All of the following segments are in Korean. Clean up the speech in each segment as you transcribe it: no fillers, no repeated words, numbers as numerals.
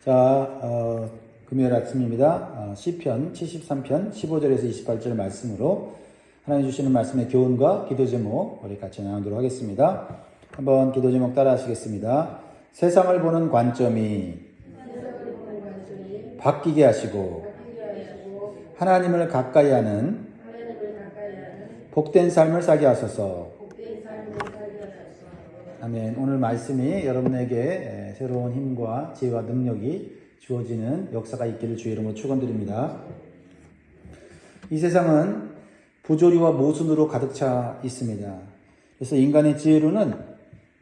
자, 금요일 아침입니다. 시편 73편 15절에서 28절 말씀으로 하나님 주시는 말씀의 교훈과 기도 제목 우리 같이 나누도록 하겠습니다. 한번 기도 제목 따라 하시겠습니다. 세상을 보는 관점이 바뀌게 하시고 하나님을 가까이 하는 복된 삶을 살게 하소서. 아멘. 오늘 말씀이 여러분에게 새로운 힘과 지혜와 능력이 주어지는 역사가 있기를 주의 이름으로 축원드립니다. 이 세상은 부조리와 모순으로 가득 차 있습니다. 그래서 인간의 지혜로는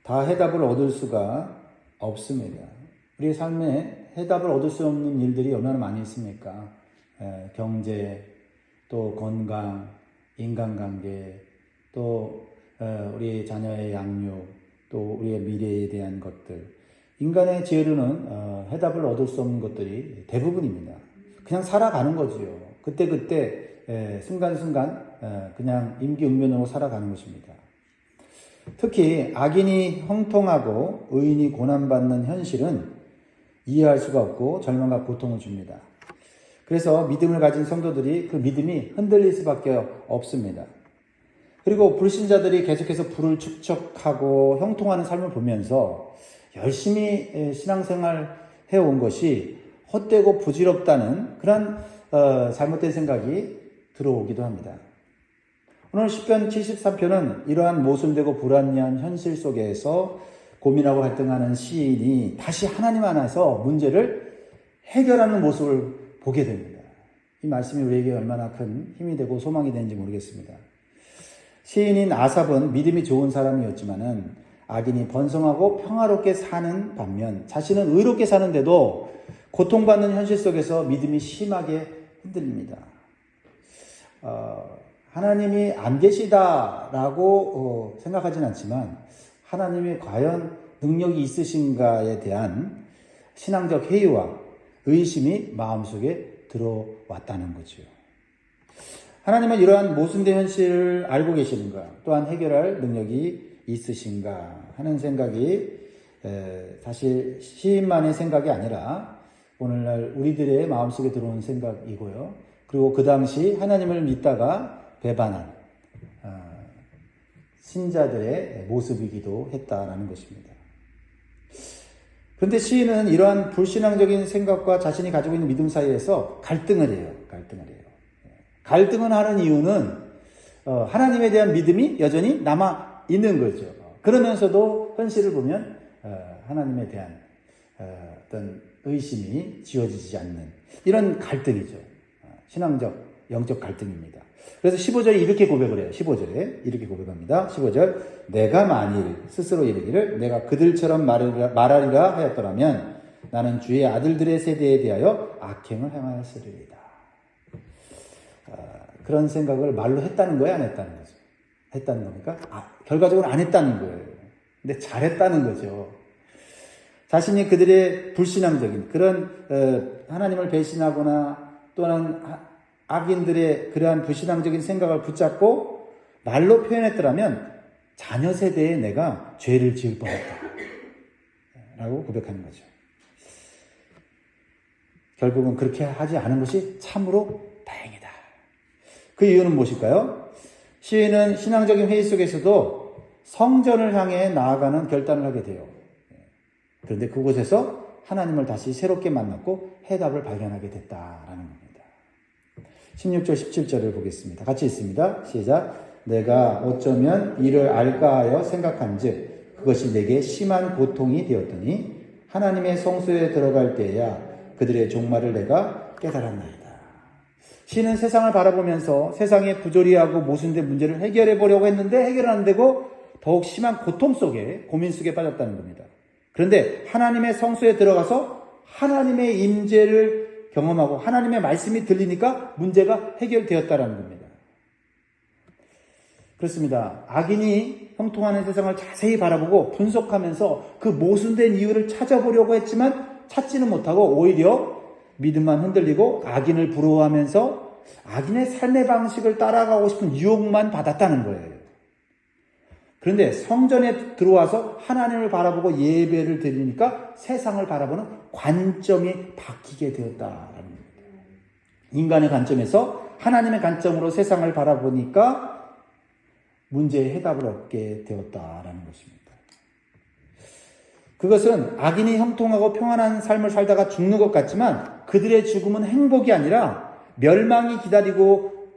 다 해답을 얻을 수가 없습니다. 우리의 삶에 해답을 얻을 수 없는 일들이 얼마나 많이 있습니까? 경제, 또 건강, 인간관계, 또 우리 자녀의 양육, 또 우리의 미래에 대한 것들. 인간의 지혜로는 해답을 얻을 수 없는 것들이 대부분입니다. 그냥 살아가는 거지요. 그때 순간순간 그냥 임기응변으로 살아가는 것입니다. 특히 악인이 형통하고 의인이 고난받는 현실은 이해할 수가 없고 절망과 고통을 줍니다. 그래서 믿음을 가진 성도들이 그 믿음이 흔들릴 수밖에 없습니다. 그리고 불신자들이 계속해서 불을 축적하고 형통하는 삶을 보면서 열심히 신앙생활 해온 것이 헛되고 부질없다는 그런 잘못된 생각이 들어오기도 합니다. 오늘 시편 73편은 이러한 모순되고 불합리한 현실 속에서 고민하고 갈등하는 시인이 다시 하나님 안에서 문제를 해결하는 모습을 보게 됩니다. 이 말씀이 우리에게 얼마나 큰 힘이 되고 소망이 되는지 모르겠습니다. 시인인 아삽은 믿음이 좋은 사람이었지만은 악인이 번성하고 평화롭게 사는 반면 자신은 의롭게 사는데도 고통받는 현실 속에서 믿음이 심하게 흔들립니다. 하나님이 안 계시다라고 생각하진 않지만 하나님이 과연 능력이 있으신가에 대한 신앙적 회의와 의심이 마음속에 들어왔다는 거죠. 하나님은 이러한 모순된 현실을 알고 계시는가, 또한 해결할 능력이 있으신가 하는 생각이 사실 시인만의 생각이 아니라 오늘날 우리들의 마음속에 들어온 생각이고요. 그리고 그 당시 하나님을 믿다가 배반한 신자들의 모습이기도 했다라는 것입니다. 그런데 시인은 이러한 불신앙적인 생각과 자신이 가지고 있는 믿음 사이에서 갈등을 해요. 갈등을 하는 이유는 하나님에 대한 믿음이 여전히 남아 있는 거죠. 그러면서도 현실을 보면 하나님에 대한 어떤 의심이 지워지지 않는 이런 갈등이죠. 신앙적, 영적 갈등입니다. 그래서 15절에 이렇게 고백을 해요. 15절에 이렇게 고백합니다. 15절 내가 만일 스스로 이르기를 내가 그들처럼 말하리라 하였더라면 나는 주의 아들들의 세대에 대하여 악행을 행하였으리이다. 그런 생각을 말로 했다는 거예요? 안 했다는 거죠? 했다는 겁니까? 결과적으로 안 했다는 거예요. 근데 잘했다는 거죠. 자신이 그들의 불신앙적인 그런 하나님을 배신하거나 또는 악인들의 그러한 불신앙적인 생각을 붙잡고 말로 표현했더라면 자녀 세대에 내가 죄를 지을 뻔했다 라고 고백하는 거죠. 결국은 그렇게 하지 않은 것이 참으로 다행이다. 그 이유는 무엇일까요? 시인은 신앙적인 회의 속에서도 성전을 향해 나아가는 결단을 하게 돼요. 그런데 그곳에서 하나님을 다시 새롭게 만났고 해답을 발견하게 됐다라는 겁니다. 16절 17절을 보겠습니다. 같이 읽습니다. 시작. 내가 어쩌면 이를 알까 하여 생각한즉 그것이 내게 심한 고통이 되었더니 하나님의 성소에 들어갈 때야 그들의 종말을 내가 깨달았나이다. 시인은 세상을 바라보면서 세상의 부조리하고 모순된 문제를 해결해 보려고 했는데 해결은 안 되고 더욱 심한 고통 속에 고민 속에 빠졌다는 겁니다. 그런데 하나님의 성소에 들어가서 하나님의 임재를 경험하고 하나님의 말씀이 들리니까 문제가 해결되었다는 겁니다. 그렇습니다. 악인이 형통하는 세상을 자세히 바라보고 분석하면서 그 모순된 이유를 찾아보려고 했지만 찾지는 못하고 오히려 믿음만 흔들리고 악인을 부러워하면서 악인의 삶의 방식을 따라가고 싶은 유혹만 받았다는 거예요. 그런데 성전에 들어와서 하나님을 바라보고 예배를 드리니까 세상을 바라보는 관점이 바뀌게 되었다라는 겁니다. 인간의 관점에서 하나님의 관점으로 세상을 바라보니까 문제의 해답을 얻게 되었다라는 것입니다. 그것은 악인이 형통하고 평안한 삶을 살다가 죽는 것 같지만 그들의 죽음은 행복이 아니라 멸망이 기다리고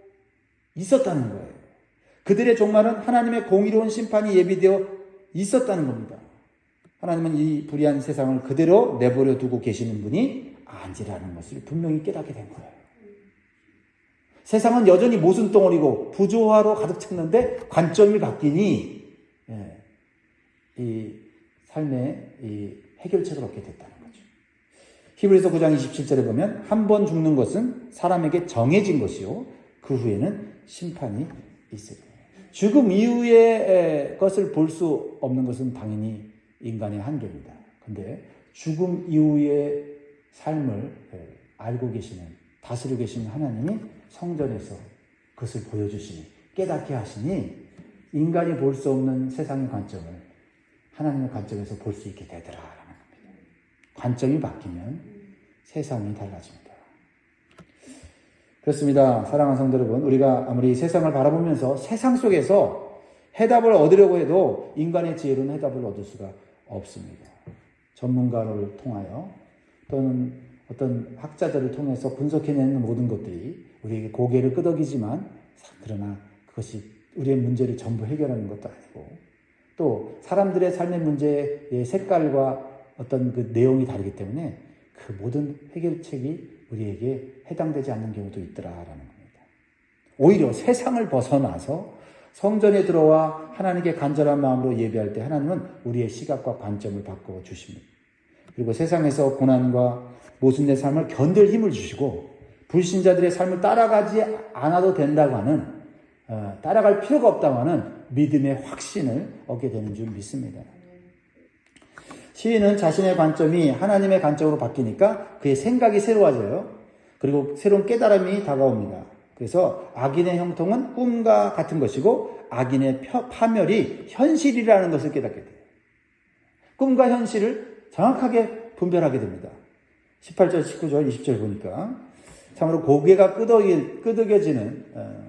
있었다는 거예요. 그들의 종말은 하나님의 공의로운 심판이 예비되어 있었다는 겁니다. 하나님은 이 불의한 세상을 그대로 내버려 두고 계시는 분이 아니라는 것을 분명히 깨닫게 된 거예요. 세상은 여전히 모순덩어리고 부조화로 가득 찼는데 관점이 바뀌니 이 삶의 이 해결책을 얻게 됐다는 거죠. 히브리서 9장 27절에 보면 한 번 죽는 것은 사람에게 정해진 것이요 그 후에는 심판이 있으리. 죽음 이후의 것을 볼 수 없는 것은 당연히 인간의 한계입니다. 근데 죽음 이후의 삶을 알고 계시는, 다스리고 계시는 하나님이 성전에서 그것을 보여주시니, 깨닫게 하시니 인간이 볼 수 없는 세상의 관점을 하나님의 관점에서 볼 수 있게 되더라라는 겁니다. 관점이 바뀌면 세상이 달라집니다. 그렇습니다. 사랑하는 성도 여러분, 우리가 아무리 세상을 바라보면서 세상 속에서 해답을 얻으려고 해도 인간의 지혜로는 해답을 얻을 수가 없습니다. 전문가를 통하여 또는 어떤 학자들을 통해서 분석해내는 모든 것들이 우리에게 고개를 끄덕이지만 그러나 그것이 우리의 문제를 전부 해결하는 것도 아니고 또 사람들의 삶의 문제의 색깔과 어떤 그 내용이 다르기 때문에 그 모든 해결책이 우리에게 해당되지 않는 경우도 있더라라는 겁니다. 오히려 세상을 벗어나서 성전에 들어와 하나님께 간절한 마음으로 예배할 때 하나님은 우리의 시각과 관점을 바꿔 주십니다. 그리고 세상에서 고난과 모순된 삶을 견딜 힘을 주시고 불신자들의 삶을 따라가지 않아도 된다고 하는 따라갈 필요가 없다고 하는 믿음의 확신을 얻게 되는 줄 믿습니다. 시인은 자신의 관점이 하나님의 관점으로 바뀌니까 그의 생각이 새로워져요. 그리고 새로운 깨달음이 다가옵니다. 그래서 악인의 형통은 꿈과 같은 것이고 악인의 파멸이 현실이라는 것을 깨닫게 돼요. 꿈과 현실을 정확하게 분별하게 됩니다. 18절, 19절, 20절 보니까 참으로 고개가 끄덕여지는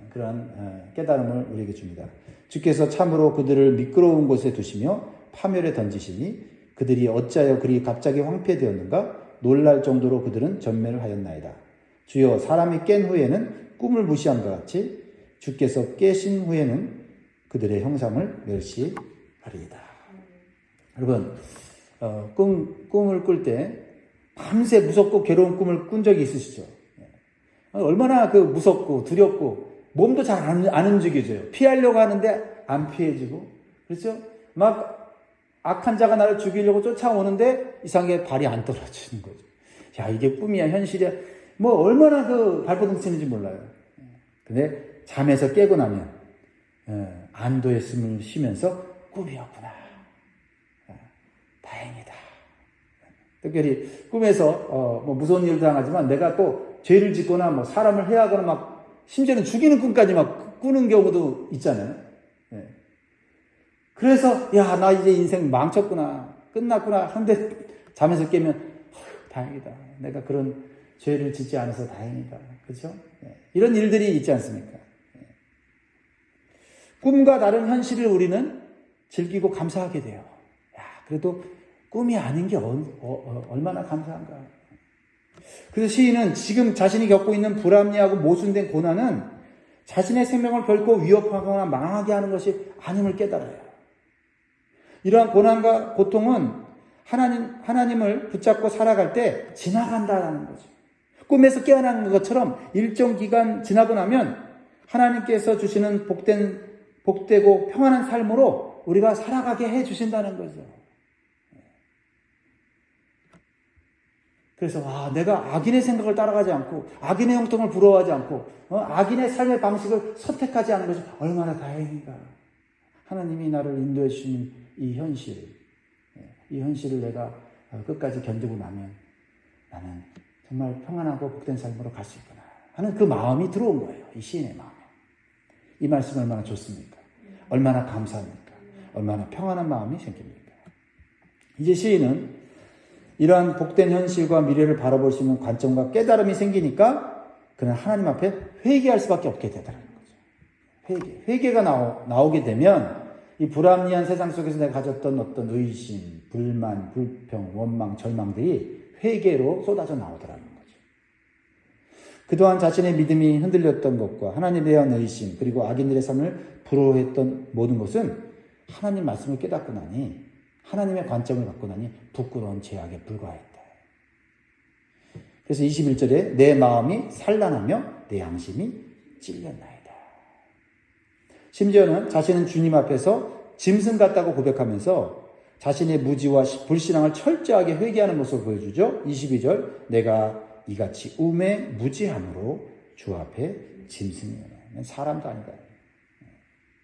그런 깨달음을 우리에게 줍니다. 주께서 참으로 그들을 미끄러운 곳에 두시며 파멸에 던지시니 그들이 어찌하여 그리 갑자기 황폐되었는가? 놀랄 정도로 그들은 전멸을 하였나이다. 주여, 사람이 깬 후에는 꿈을 무시함과 같이 주께서 깨신 후에는 그들의 형상을 멸시하리이다. 여러분, 꿈을 꿀 때 밤새 무섭고 괴로운 꿈을 꾼 적이 있으시죠? 얼마나 그 무섭고 두렵고 몸도 잘 안 움직여져요. 피하려고 하는데 안 피해지고, 그렇죠? 막 악한 자가 나를 죽이려고 쫓아오는데 이상하게 발이 안 떨어지는 거죠. 야, 이게 꿈이야, 현실이야. 뭐 얼마나 그 발버둥 치는지 몰라요. 근데 잠에서 깨고 나면 안도의 숨을 쉬면서 꿈이었구나. 다행이다. 특별히 꿈에서 뭐 무서운 일도 당하지만 내가 또 죄를 짓거나 뭐 사람을 해하거나 막 심지어는 죽이는 꿈까지 막 꾸는 경우도 있잖아요. 그래서 야, 나 이제 인생 망쳤구나, 끝났구나 하는데 잠에서 깨면 다행이다. 내가 그런 죄를 짓지 않아서 다행이다. 그렇죠? 이런 일들이 있지 않습니까? 꿈과 다른 현실을 우리는 즐기고 감사하게 돼요. 야, 그래도 꿈이 아닌 게 얼마나 감사한가. 그래서 시인은 지금 자신이 겪고 있는 불합리하고 모순된 고난은 자신의 생명을 결코 위협하거나 망하게 하는 것이 아님을 깨달아요. 이러한 고난과 고통은 하나님을 붙잡고 살아갈 때 지나간다라는 거죠. 꿈에서 깨어나는 것처럼 일정 기간 지나고 나면 하나님께서 주시는 복되고 평안한 삶으로 우리가 살아가게 해 주신다는 거죠. 그래서 내가 악인의 생각을 따라가지 않고 악인의 형통을 부러워하지 않고 악인의 삶의 방식을 선택하지 않은 것이 얼마나 다행인가. 하나님이 나를 인도해 주신 이 현실을 내가 끝까지 견디고 나면 나는 정말 평안하고 복된 삶으로 갈 수 있구나 하는 그 마음이 들어온 거예요. 이 시인의 마음에. 이 말씀 얼마나 좋습니까? 얼마나 감사합니까? 얼마나 평안한 마음이 생깁니까? 이제 시인은 이러한 복된 현실과 미래를 바라볼 수 있는 관점과 깨달음이 생기니까 그는 하나님 앞에 회개할 수밖에 없게 되더라는 거죠. 회개가 나오게 되면 이 불합리한 세상 속에서 내가 가졌던 어떤 의심, 불만, 불평, 원망, 절망들이 회개로 쏟아져 나오더라는 거죠. 그동안 자신의 믿음이 흔들렸던 것과 하나님에 대한 의심, 그리고 악인들의 삶을 부러워했던 모든 것은 하나님 말씀을 깨닫고 나니, 하나님의 관점을 갖고 나니 부끄러운 죄악에 불과했다. 그래서 21절에 내 마음이 산란하며 내 양심이 찔렸나이다. 심지어는 자신은 주님 앞에서 짐승 같다고 고백하면서 자신의 무지와 불신앙을 철저하게 회개하는 모습을 보여주죠. 22절 내가 이같이 우매 무지함으로 주 앞에 짐승이네. 사람도 아니다.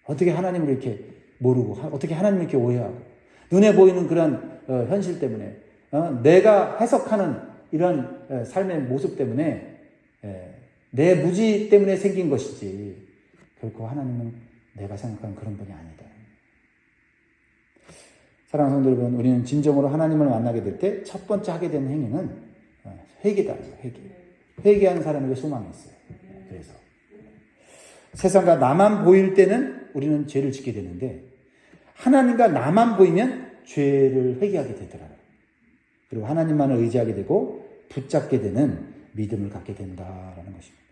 어떻게 하나님을 이렇게 모르고 어떻게 하나님을 이렇게 오해하고 눈에 보이는 그런 현실 때문에 내가 해석하는 이런 삶의 모습 때문에 내 무지 때문에 생긴 것이지 결코 하나님은 내가 생각하는 그런 분이 아니다. 사랑하는 성도 여러분, 우리는 진정으로 하나님을 만나게 될 때 첫 번째 하게 되는 행위는 회개다. 회개하는 사람에게 소망이 있어요. 그래서 세상과 나만 보일 때는 우리는 죄를 짓게 되는데 하나님과 나만 보이면 죄를 회개하게 되더라고요. 그리고 하나님만을 의지하게 되고 붙잡게 되는 믿음을 갖게 된다라는 것입니다.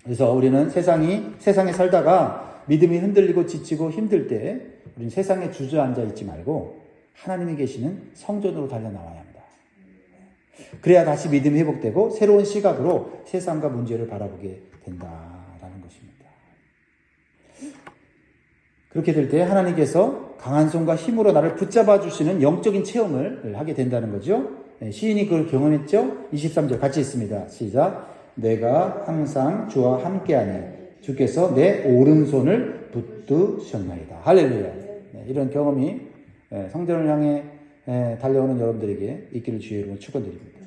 그래서 우리는 세상에 살다가 믿음이 흔들리고 지치고 힘들 때 우리는 세상에 주저앉아 있지 말고 하나님이 계시는 성전으로 달려나와야 합니다. 그래야 다시 믿음이 회복되고 새로운 시각으로 세상과 문제를 바라보게 된다라는 것입니다. 그렇게 될 때 하나님께서 강한 손과 힘으로 나를 붙잡아 주시는 영적인 체험을 하게 된다는 거죠. 시인이 그걸 경험했죠. 23절 같이 있습니다. 시작. 내가 항상 주와 함께하니 주께서 내 오른손을 붙드셨나이다. 할렐루야. 이런 경험이 성전을 향해 달려오는 여러분들에게 있기를 주의 이름으로 축원드립니다.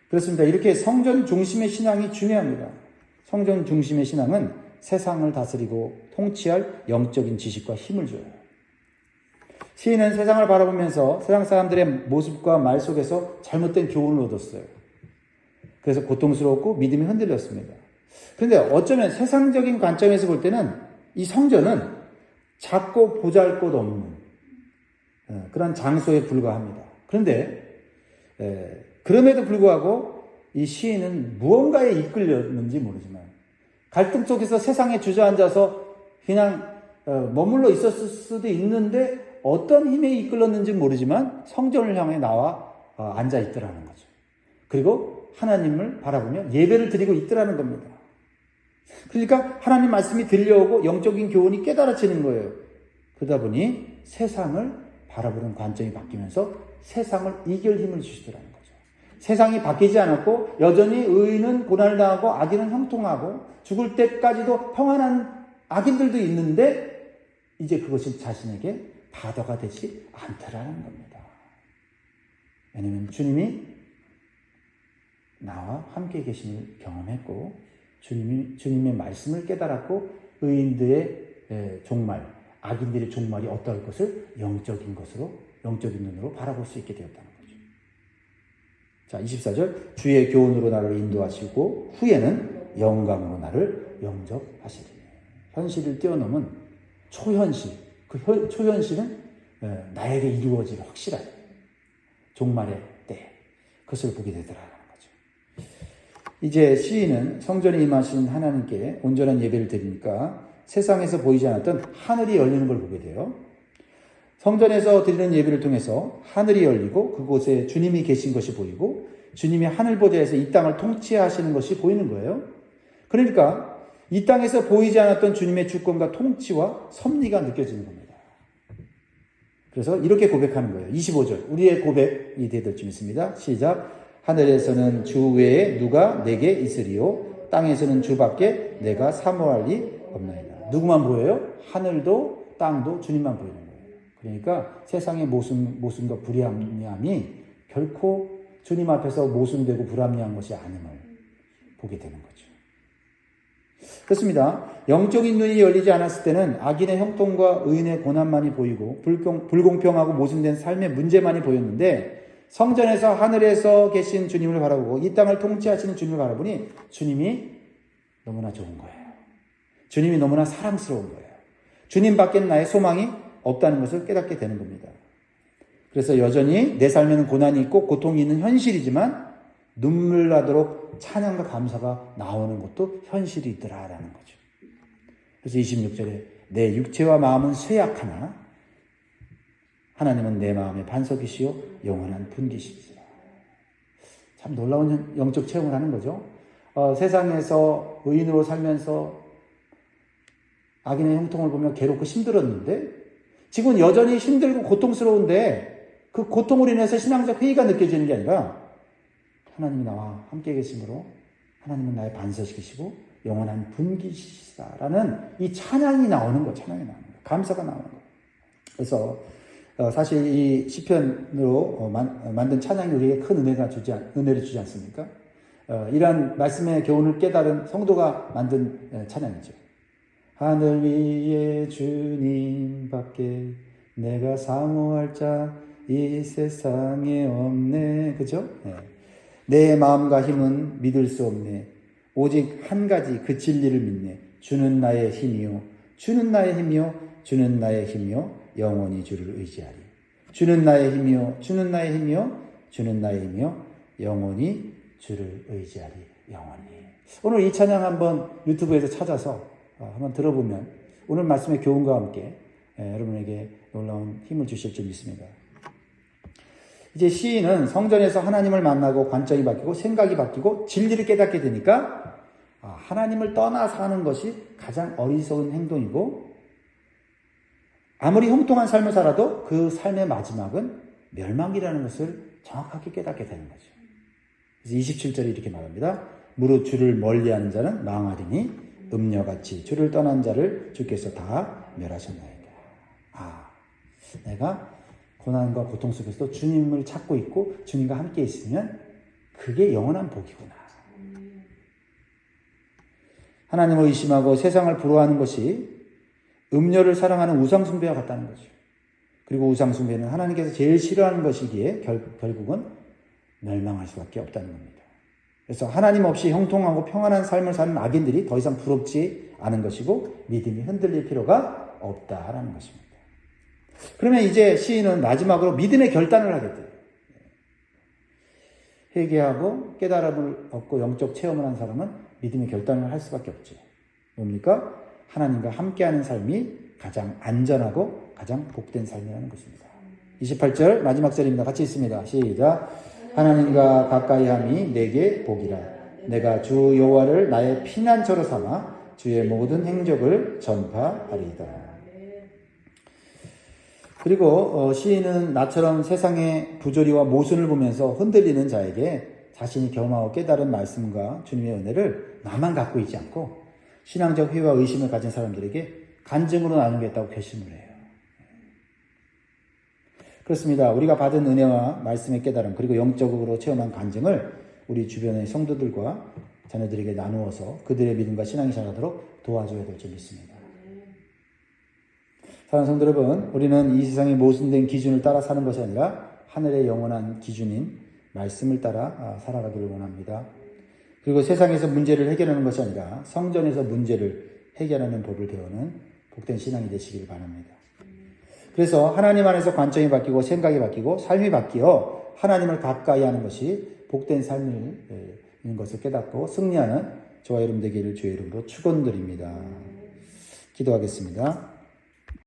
그렇습니다. 이렇게 성전 중심의 신앙이 중요합니다. 성전 중심의 신앙은 세상을 다스리고 통치할 영적인 지식과 힘을 줘요. 시인은 세상을 바라보면서 세상 사람들의 모습과 말 속에서 잘못된 교훈을 얻었어요. 그래서 고통스럽고 믿음이 흔들렸습니다. 그런데 어쩌면 세상적인 관점에서 볼 때는 이 성전은 작고 보잘것없는 그런 장소에 불과합니다. 그런데 그럼에도 불구하고 이 시인은 무언가에 이끌렸는지 모르지만 갈등 속에서 세상에 주저앉아서 그냥 머물러 있었을 수도 있는데 어떤 힘에 이끌렸는지 모르지만 성전을 향해 나와 앉아 있더라는 거죠. 그리고 하나님을 바라보며 예배를 드리고 있더라는 겁니다. 그러니까 하나님 말씀이 들려오고 영적인 교훈이 깨달아지는 거예요. 그러다 보니 세상을 바라보는 관점이 바뀌면서 세상을 이길 힘을 주시더라는 거죠. 세상이 바뀌지 않았고 여전히 의인은 고난을 당하고 악인은 형통하고 죽을 때까지도 평안한 악인들도 있는데 이제 그것이 자신에게 바다가 되지 않더라는 겁니다. 왜냐하면 주님이 나와 함께 계심을 경험했고 주님의 말씀을 깨달았고 의인들의 종말, 악인들의 종말이 어떠할 것을 영적인 눈으로 바라볼 수 있게 되었다는 거죠. 자, 24절 주의 교훈으로 나를 인도하시고 후에는 영광으로 나를 영접하시리니. 현실을 뛰어넘은 초현실, 그 초현실은 나에게 이루어질 확실한 종말의 때 그것을 보게 되더라는 거죠. 이제 시인은 성전에 임하신 하나님께 온전한 예배를 드리니까 세상에서 보이지 않았던 하늘이 열리는 걸 보게 돼요. 성전에서 드리는 예배를 통해서 하늘이 열리고 그곳에 주님이 계신 것이 보이고 주님이 하늘 보좌에서 이 땅을 통치하시는 것이 보이는 거예요. 그러니까 이 땅에서 보이지 않았던 주님의 주권과 통치와 섭리가 느껴지는 겁니다. 그래서 이렇게 고백하는 거예요. 25절 우리의 고백이 될 쯤 있습니다. 시작. 하늘에서는 주 외에 누가 내게 있으리요 땅에서는 주밖에 내가 사모할 리 없나이다. 누구만 보여요? 하늘도 땅도 주님만 보이는 거예요. 그러니까 세상의 모순과 불합리함이 결코 주님 앞에서 모순되고 불합리한 것이 아님을 보게 되는 거죠. 그렇습니다. 영적인 눈이 열리지 않았을 때는 악인의 형통과 의인의 고난만이 보이고 불공평하고 모순된 삶의 문제만이 보였는데 성전에서 하늘에서 계신 주님을 바라보고 이 땅을 통치하시는 주님을 바라보니 주님이 너무나 좋은 거예요. 주님이 너무나 사랑스러운 거예요. 주님 밖에는 나의 소망이 없다는 것을 깨닫게 되는 겁니다. 그래서 여전히 내 삶에는 고난이 있고 고통이 있는 현실이지만 눈물 나도록 찬양과 감사가 나오는 것도 현실이더라라는 거죠. 그래서 26절에 내 육체와 마음은 쇠약하나 하나님은 내 마음의 반석이시요 영원한 분기시니라. 참 놀라운 영적 체험을 하는 거죠. 세상에서 의인으로 살면서 악인의 형통을 보며 괴롭고 힘들었는데 지금은 여전히 힘들고 고통스러운데 그 고통으로 인해서 신앙적 회의가 느껴지는 게 아니라 하나님이 나와 함께 계심으로 하나님은 나의 반석이시고 영원한 분기시다라는 이 찬양이 나오는 거예요. 찬양이 나오는 거예요. 감사가 나오는 거예요. 그래서 사실 이 시편으로 만든 찬양이 우리에게 큰 은혜를 주지 않습니까? 이러한 말씀의 교훈을 깨달은 성도가 만든 찬양이죠. 하늘 위에 주님밖에 내가 사모할 자 이 세상에 없네. 그죠? 네. 내 마음과 힘은 믿을 수 없네. 오직 한 가지 그 진리를 믿네. 주는 나의 힘이요. 주는 나의 힘이요. 주는 나의 힘이요. 영원히 주를 의지하리. 주는 나의 힘이요. 주는 나의 힘이요. 주는 나의 힘이요. 영원히 주를 의지하리. 영원히. 오늘 이 찬양 한번 유튜브에서 찾아서 한번 들어보면 오늘 말씀의 교훈과 함께 여러분에게 놀라운 힘을 주실 줄 믿습니다. 이제 시인은 성전에서 하나님을 만나고 관점이 바뀌고 생각이 바뀌고 진리를 깨닫게 되니까 하나님을 떠나 사는 것이 가장 어리석은 행동이고 아무리 형통한 삶을 살아도 그 삶의 마지막은 멸망이라는 것을 정확하게 깨닫게 되는 거죠. 그래서 27절에 이렇게 말합니다. 무릇 주를 멀리하는 자는 망하리니 음녀같이 주를 떠난 자를 주께서 다 멸하셨나이다. 내가 고난과 고통 속에서도 주님을 찾고 있고 주님과 함께 있으면 그게 영원한 복이구나. 하나님을 의심하고 세상을 부러워하는 것이 음료를 사랑하는 우상숭배와 같다는 거죠. 그리고 우상숭배는 하나님께서 제일 싫어하는 것이기에 결국은 멸망할 수밖에 없다는 겁니다. 그래서 하나님 없이 형통하고 평안한 삶을 사는 악인들이 더 이상 부럽지 않은 것이고 믿음이 흔들릴 필요가 없다라는 것입니다. 그러면 이제 시인은 마지막으로 믿음의 결단을 하게 돼요. 회개하고 깨달음을 얻고 영적 체험을 한 사람은 믿음의 결단을 할 수밖에 없죠. 뭡니까? 하나님과 함께하는 삶이 가장 안전하고 가장 복된 삶이라는 것입니다. 28절 마지막 절입니다. 같이 있습니다. 시작. 하나님과 가까이함이 내게 복이라. 내가 주 여호와를 나의 피난처로 삼아 주의 모든 행적을 전파하리이다. 그리고 시인은 나처럼 세상의 부조리와 모순을 보면서 흔들리는 자에게 자신이 경험하고 깨달은 말씀과 주님의 은혜를 나만 갖고 있지 않고 신앙적 회의와 의심을 가진 사람들에게 간증으로 나누겠다고 결심을 해요. 그렇습니다. 우리가 받은 은혜와 말씀의 깨달음 그리고 영적으로 체험한 간증을 우리 주변의 성도들과 자녀들에게 나누어서 그들의 믿음과 신앙이 자라도록 도와줘야 될 줄 믿습니다. 사랑하는 성도 여러분, 우리는 이 세상의 모순된 기준을 따라 사는 것이 아니라 하늘의 영원한 기준인 말씀을 따라 살아가기를 원합니다. 그리고 세상에서 문제를 해결하는 것이 아니라 성전에서 문제를 해결하는 법을 배우는 복된 신앙이 되시기를 바랍니다. 그래서 하나님 안에서 관점이 바뀌고 생각이 바뀌고 삶이 바뀌어 하나님을 가까이 하는 것이 복된 삶인 것을 깨닫고 승리하는 저와 여러분 되기를 주의 이름으로 축원드립니다. 기도하겠습니다.